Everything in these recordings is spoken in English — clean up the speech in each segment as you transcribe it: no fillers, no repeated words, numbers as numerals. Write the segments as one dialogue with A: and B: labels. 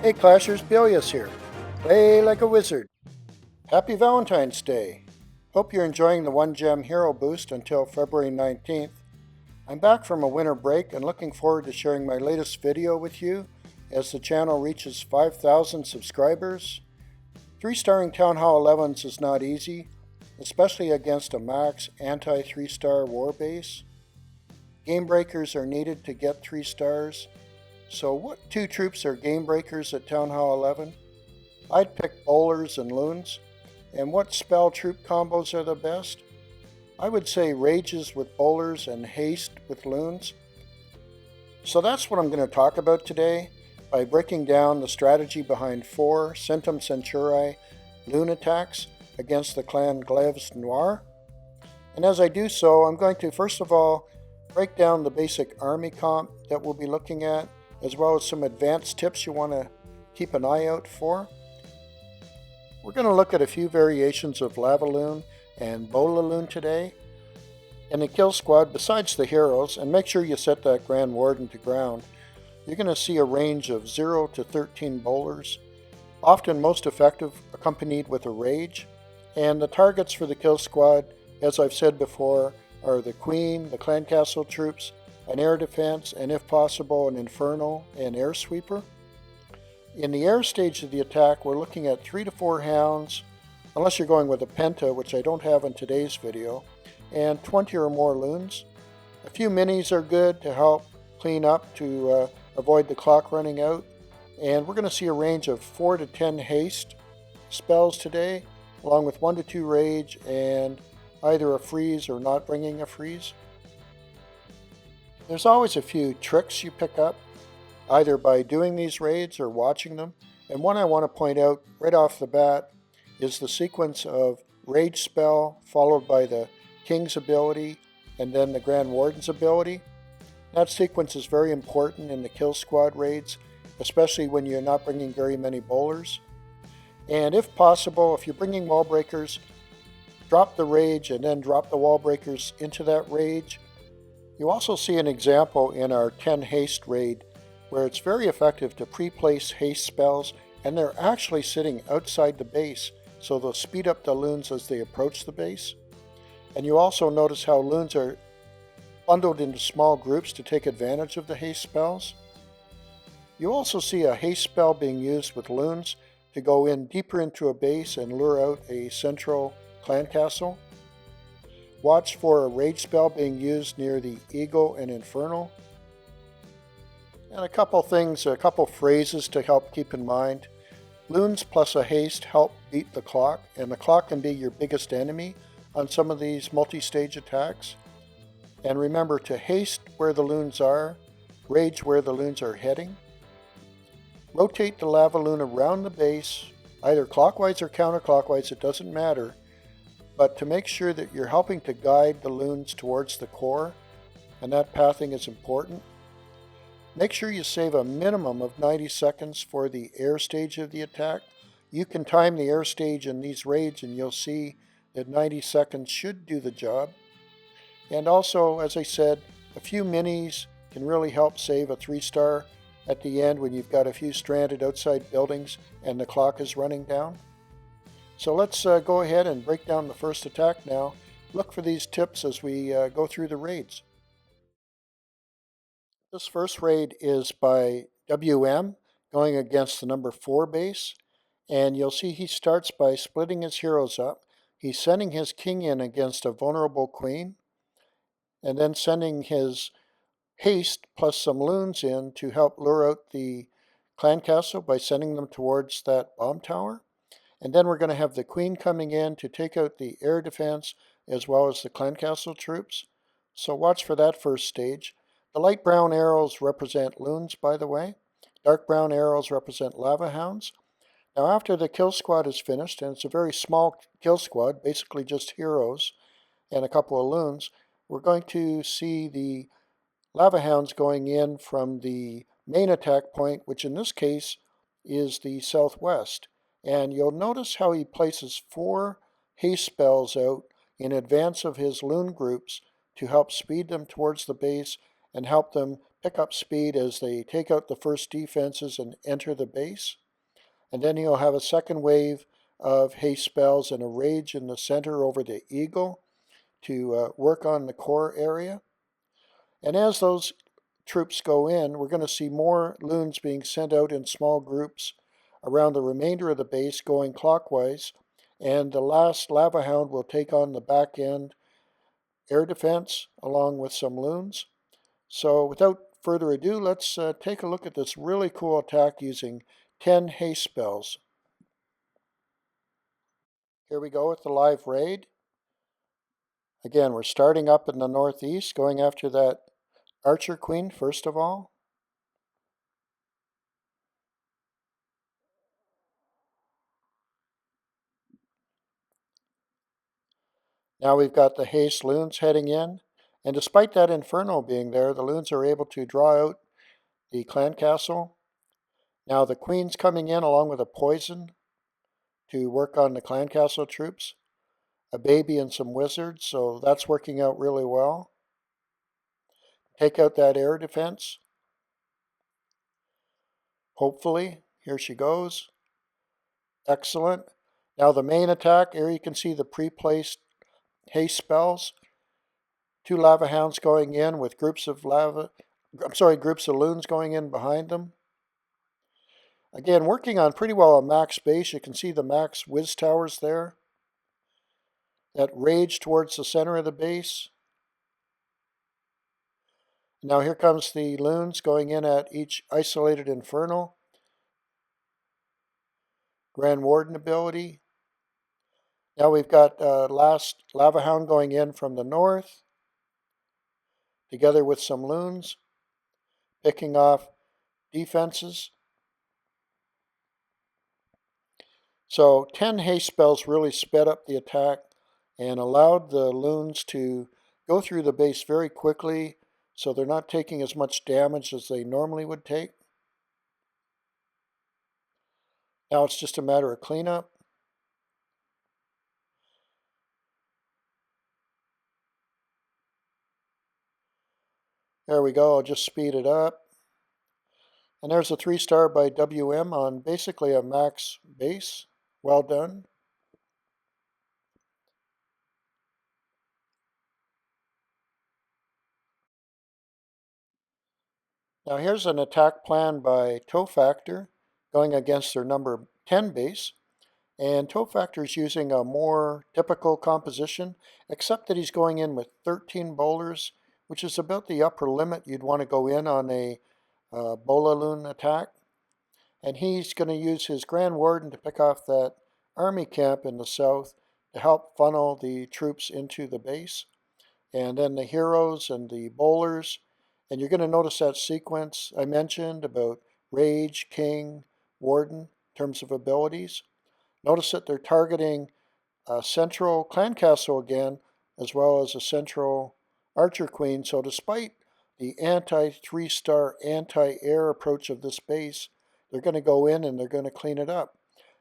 A: Hey Clashers, Billius here. Play like a wizard. Happy Valentine's Day. Hope you're enjoying the 1 gem hero boost until February 19th. I'm back from a winter break and looking forward to sharing my latest video with you as the channel reaches 5,000 subscribers. 3-starring Townhall 11s is not easy, especially against a max anti-3-star war base. Game breakers are needed to get 3 stars. So what 2 troops are game breakers at Townhall 11? I'd pick bowlers and loons. And what spell troop combos are the best? I would say rages with bowlers and haste with loons. So that's what I'm going to talk about today by breaking down the strategy behind 4 Centum Centurae loon attacks against the clan Glaives Noirs. And as I do so, I'm going to first of all break down the basic army comp that we'll be looking at, as well as some advanced tips you want to keep an eye out for. We're going to look at a few variations of Lava Loon and Bola Loon today. In the kill squad, besides the heroes, and make sure you set that Grand Warden to ground, you're going to see a range of 0 to 13 bowlers, often most effective accompanied with a rage. And the targets for the kill squad, as I've said before, are the Queen, the Clan Castle troops, an air defense, and if possible an Infernal and air sweeper. In the air stage of the attack, we're looking at 3 to 4 hounds, unless you're going with a Penta, which I don't have in today's video, and 20 or more loons. A few minis are good to help clean up to avoid the clock running out, and we're going to see a range of 4 to 10 haste spells today, along with 1 to 2 rage and either a freeze or not bringing a freeze. There's always a few tricks you pick up, either by doing these raids or watching them, and one I want to point out right off the bat is the sequence of rage spell followed by the King's ability and then the Grand Warden's ability. That sequence is very important in the kill squad raids, especially when you're not bringing very many bowlers. And if possible, if you're bringing wall breakers, drop the rage and then drop the wall breakers into that rage. You also see an example in our 10 haste raid where it's very effective to pre-place haste spells, and they're actually sitting outside the base, so they'll speed up the loons as they approach the base. And you also notice how loons are bundled into small groups to take advantage of the haste spells. You also see a haste spell being used with loons to go in deeper into a base and lure out a central clan castle. Watch for a rage spell being used near the Eagle and Infernal. And a couple phrases to help keep in mind. Loons plus a haste help beat the clock, and the clock can be your biggest enemy on some of these multi-stage attacks. And remember to haste where the loons are, rage where the loons are heading. Rotate the lava loon around the base, either clockwise or counterclockwise, it doesn't matter, but to make sure that you're helping to guide the loons towards the core, and that pathing is important. Make sure you save a minimum of 90 seconds for the air stage of the attack. You can time the air stage in these raids and you'll see that 90 seconds should do the job. And also, as I said, a few minis can really help save a 3-star at the end when you've got a few stranded outside buildings and the clock is running down. So let's go ahead and break down the first attack now. Look for these tips as we go through the raids. This first raid is by WM going against the number 4 base, and you'll see he starts by splitting his heroes up. He's sending his king in against a vulnerable queen, and then sending his haste plus some loons in to help lure out the clan castle by sending them towards that bomb tower. And then we're going to have the queen coming in to take out the air defense as well as the clan castle troops. So watch for that first stage. The light brown arrows represent loons, by the way. Dark brown arrows represent lava hounds. Now after the kill squad is finished, and it's a very small kill squad, basically just heroes and a couple of loons, we're going to see the lava hounds going in from the main attack point, which in this case is the southwest. And you'll notice how he places 4 haste spells out in advance of his loon groups to help speed them towards the base and help them pick up speed as they take out the first defenses and enter the base. And then you'll have a second wave of haste spells and a rage in the center over the eagle to work on the core area. And as those troops go in, we're going to see more loons being sent out in small groups around the remainder of the base going clockwise. And the last lava hound will take on the back end air defense along with some loons. So without further ado, let's take a look at this really cool attack using 10 haste spells. Here we go with the live raid. Again, we're starting up in the northeast, going after that archer queen first of all. Now we've got the haste loons heading in, and despite that inferno being there, the loons are able to draw out the clan castle. Now the queen's coming in along with a poison to work on the clan castle troops, a baby and some wizards, so that's working out really well. Take out that air defense. Hopefully, here she goes. Excellent. Now the main attack, here you can see the pre-placed haste spells. 2 lava hounds going in with groups of loons going in behind them. Again, working on pretty well a max base. You can see the max whiz towers there. That rage towards the center of the base. Now here comes the loons going in at each isolated infernal. Grand Warden ability. Now we've got last lava hound going in from the north, together with some loons, picking off defenses. So 10 haste spells really sped up the attack and allowed the loons to go through the base very quickly, so they're not taking as much damage as they normally would take. Now it's just a matter of cleanup. There we go, I'll just speed it up. And there's a 3-star by WM on basically a max base. Well done. Now here's an attack plan by Tofactor going against their number 10 base. And Tofactor is using a more typical composition, except that he's going in with 13 bowlers, which is about the upper limit you'd want to go in on a Bola Loon attack. And he's going to use his Grand Warden to pick off that army camp in the south to help funnel the troops into the base. And then the heroes and the bowlers. And you're going to notice that sequence I mentioned about Rage, King, Warden, in terms of abilities. Notice that they're targeting a central clan castle again, as well as a central archer queen. So despite the anti-3-star, anti-air approach of this base, they're going to go in and they're going to clean it up.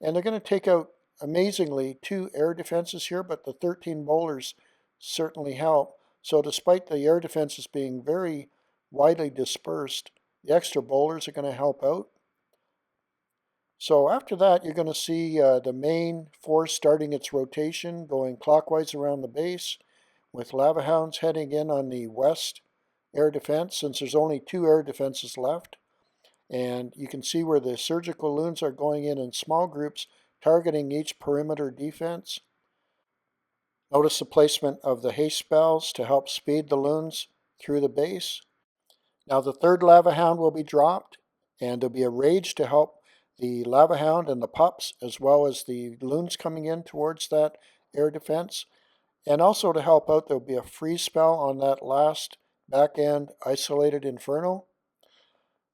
A: And they're going to take out, amazingly, 2 air defenses here, but the 13 bowlers certainly help. So despite the air defenses being very widely dispersed, the extra bowlers are going to help out. So after that, you're going to see the main force starting its rotation, going clockwise around the base, with lava hounds heading in on the west air defense, since there's only 2 air defenses left. And you can see where the surgical loons are going in small groups, targeting each perimeter defense. Notice the placement of the haste spells to help speed the loons through the base. Now the 3rd lava hound will be dropped, and there'll be a rage to help the lava hound and the pups, as well as the loons coming in towards that air defense. And also to help out, there'll be a freeze spell on that last back end isolated inferno.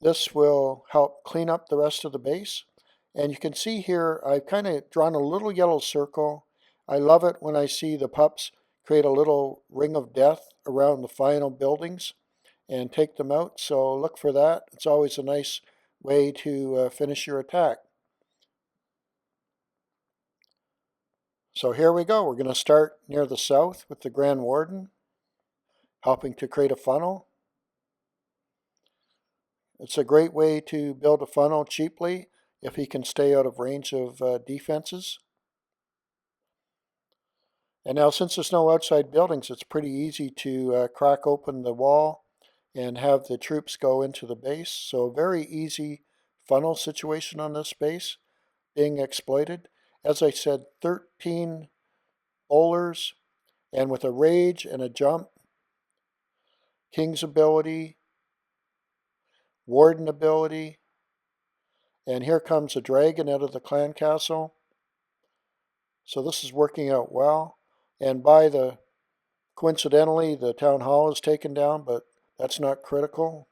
A: This will help clean up the rest of the base. And you can see here, I've kind of drawn a little yellow circle. I love it when I see the pups create a little ring of death around the final buildings and take them out. So look for that. It's always a nice way to finish your attack. So here we go. We're going to start near the south with the Grand Warden, helping to create a funnel. It's a great way to build a funnel cheaply if he can stay out of range of defenses. And now since there's no outside buildings, it's pretty easy to crack open the wall and have the troops go into the base. So a very easy funnel situation on this base being exploited. As I said, 13 bowlers, and with a rage and a jump, King's ability, Warden ability, and here comes a dragon out of the clan castle. So this is working out well. And coincidentally, the town hall is taken down, but that's not critical.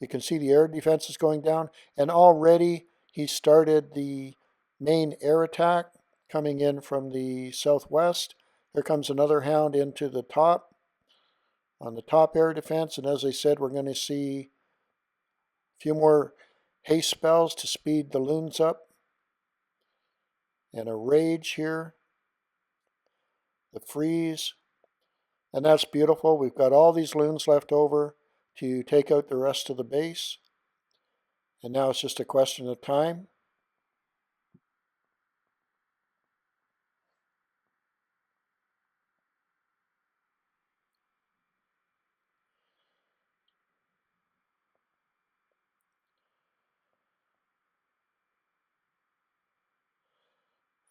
A: You can see the air defense is going down, and already he started the main air attack coming in from the southwest. Here comes another hound into the top, on the top air defense, and as I said, we're going to see a few more haste spells to speed the loons up, and a rage here, the freeze, and that's beautiful. We've got all these loons left over to take out the rest of the base, and now it's just a question of time.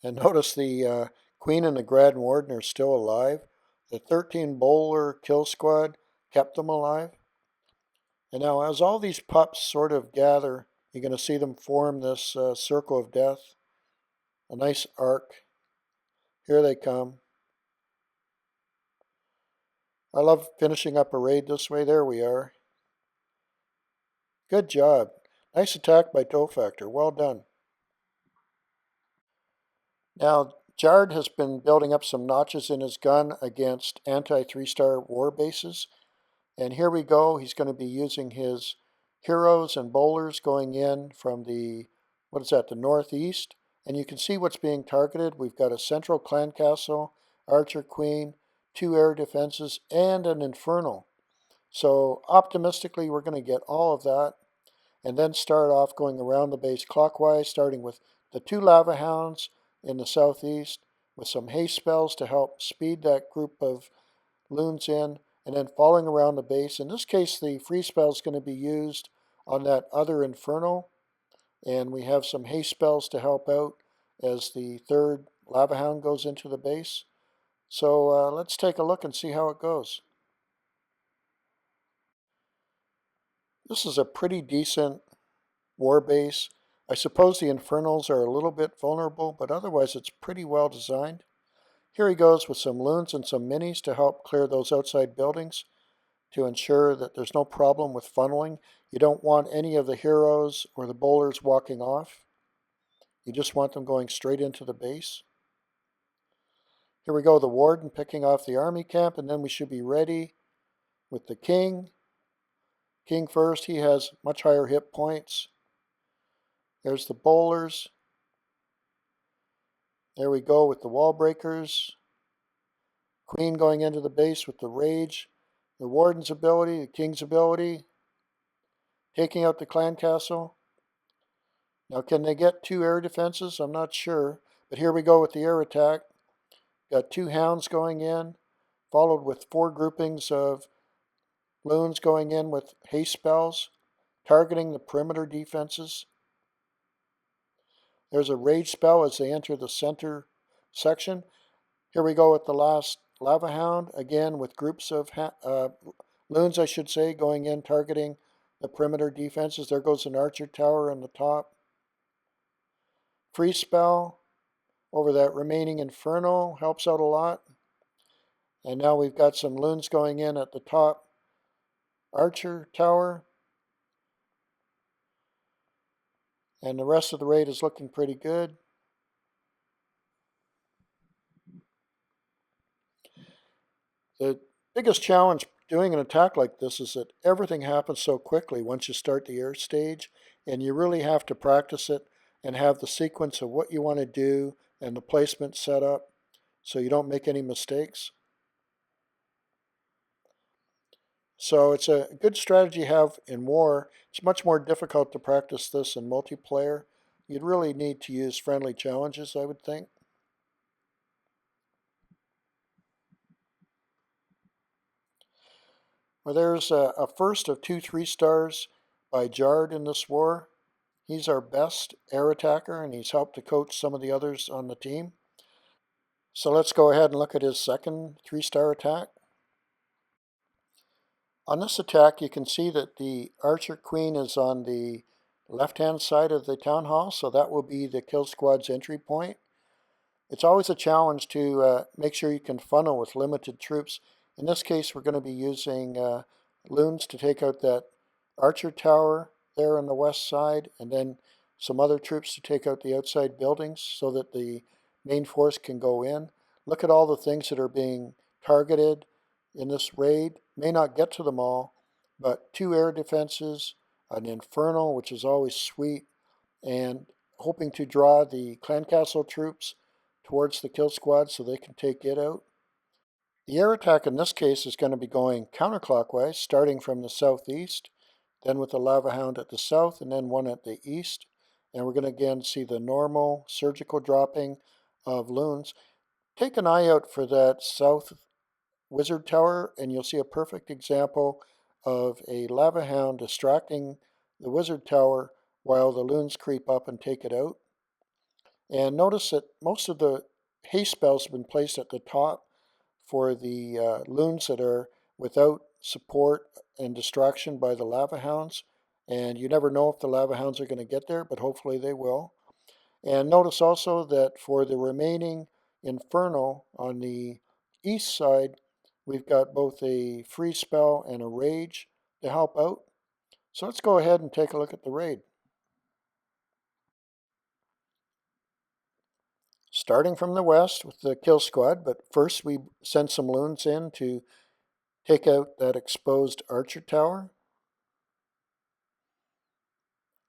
A: And notice the Queen and the Grand Warden are still alive. The 13 bowler kill squad kept them alive. And now as all these pups sort of gather, you're going to see them form this circle of death. A nice arc. Here they come. I love finishing up a raid this way. There we are. Good job. Nice attack by Toe Factor. Well done. Now, Jard has been building up some notches in his gun against anti-3-star war bases. And here we go. He's going to be using his heroes and bowlers going in from the, what is that, the northeast. And you can see what's being targeted. We've got a central clan castle, archer queen, 2 air defenses, and an infernal. So optimistically, we're going to get all of that. And then start off going around the base clockwise, starting with the 2 lava hounds in the southeast, with some haste spells to help speed that group of loons in, and then following around the base. In this case, the free spell is going to be used on that other Inferno, and we have some haste spells to help out as the 3rd Lava Hound goes into the base. So let's take a look and see how it goes. This is a pretty decent war base. I suppose the Infernals are a little bit vulnerable, but otherwise it's pretty well designed. Here he goes with some loons and some minis to help clear those outside buildings to ensure that there's no problem with funneling. You don't want any of the heroes or the bowlers walking off. You just want them going straight into the base. Here we go, the Warden picking off the army camp, and then we should be ready with the King. King first, he has much higher hit points. There's the bowlers. There we go with the wall breakers. Queen going into the base with the rage. The Warden's ability, the King's ability. Taking out the clan castle. Now can they get 2 air defenses? I'm not sure. But here we go with the air attack. Got 2 hounds going in, followed with 4 groupings of loons going in with haste spells, targeting the perimeter defenses. There's a rage spell as they enter the center section. Here we go with the last lava hound, again with groups of loons, I should say, going in, targeting the perimeter defenses. There goes an archer tower on the top. Free spell over that remaining Inferno helps out a lot. And now we've got some loons going in at the top archer tower. And the rest of the raid is looking pretty good. The biggest challenge doing an attack like this is that everything happens so quickly once you start the air stage, and you really have to practice it and have the sequence of what you want to do and the placement set up so you don't make any mistakes. So it's a good strategy to have in war. It's much more difficult to practice this in multiplayer. You'd really need to use friendly challenges, I would think. Well, there's a first of 2 3-stars by Jard in this war. He's our best air attacker, and he's helped to coach some of the others on the team. So let's go ahead and look at his second 3-star attack. On this attack, you can see that the Archer Queen is on the left-hand side of the Town Hall, so that will be the kill squad's entry point. It's always a challenge to make sure you can funnel with limited troops. In this case, we're going to be using Loons to take out that Archer Tower there on the west side, and then some other troops to take out the outside buildings so that the main force can go in. Look at all the things that are being targeted in this raid. May not get to them all, but 2 air defenses, an Infernal, which is always sweet, and hoping to draw the Clan Castle troops towards the kill squad so they can take it out. The air attack in this case is going to be going counterclockwise, starting from the southeast, then with the Lava Hound at the south, and then one at the east. And we're going to again see the normal surgical dropping of Loons. Take an eye out for that south wizard tower, and you'll see a perfect example of a Lava Hound distracting the wizard tower while the Loons creep up and take it out. And notice that most of the haste spells have been placed at the top for the Loons that are without support and distraction by the Lava Hounds. And you never know if the Lava Hounds are going to get there, but hopefully they will. And notice also that for the remaining Infernal on the east side, we've got both a freeze spell and a rage to help out. So let's go ahead and take a look at the raid. Starting from the west with the kill squad, but first we send some Loons in to take out that exposed Archer Tower.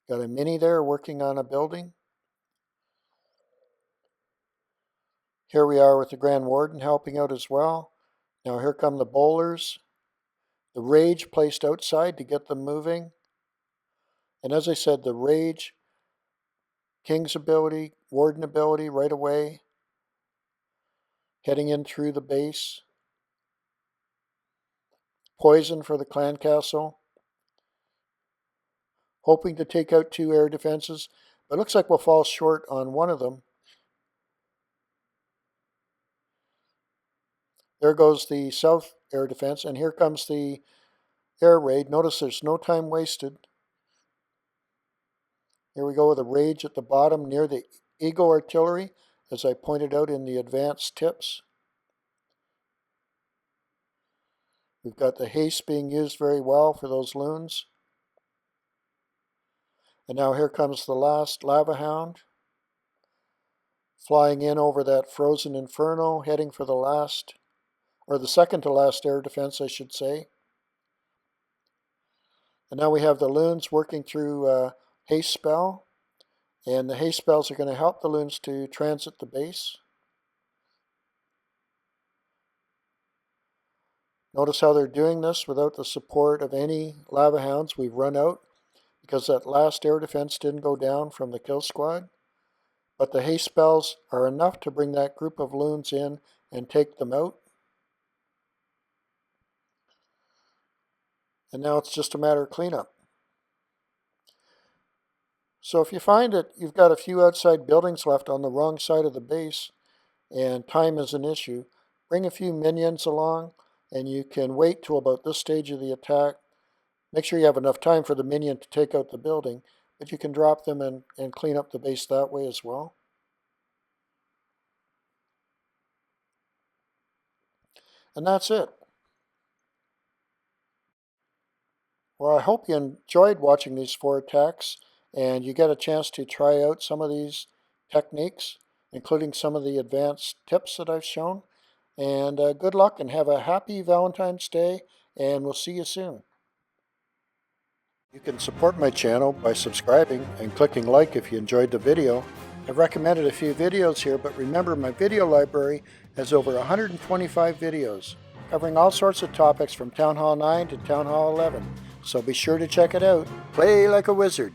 A: Got a mini there working on a building. Here we are with the Grand Warden helping out as well. Now here come the bowlers. The Rage placed outside to get them moving. And as I said, the Rage, King's ability, Warden ability right away, heading in through the base. Poison for the Clan Castle. Hoping to take out 2 air defenses, but looks like we'll fall short on one of them. There goes the south air defense, and here comes the air raid. Notice there's no time wasted. Here we go with a rage at the bottom near the Eagle Artillery, as I pointed out in the advanced tips. We've got the haste being used very well for those Loons. And now here comes the last Lava Hound, flying in over that frozen Inferno, heading for the last, or the second to last air defense, I should say. And now we have the Loons working through haste spell, and the haste spells are going to help the Loons to transit the base. Notice how they're doing this without the support of any Lava Hounds. We've run out because that last air defense didn't go down from the kill squad. But the haste spells are enough to bring that group of Loons in and take them out. And now it's just a matter of cleanup. So if you find that you've got a few outside buildings left on the wrong side of the base and time is an issue, bring a few minions along and you can wait till about this stage of the attack. Make sure you have enough time for the minion to take out the building, but you can drop them and clean up the base that way as well. And that's it. Well, I hope you enjoyed watching these 4 attacks and you get a chance to try out some of these techniques, including some of the advanced tips that I've shown. And good luck and have a happy Valentine's Day, and we'll see you soon. You can support my channel by subscribing and clicking like if you enjoyed the video. I've recommended a few videos here, but remember my video library has over 125 videos. covering all sorts of topics from Town Hall 9 to Town Hall 11. So be sure to check it out. Play like a wizard.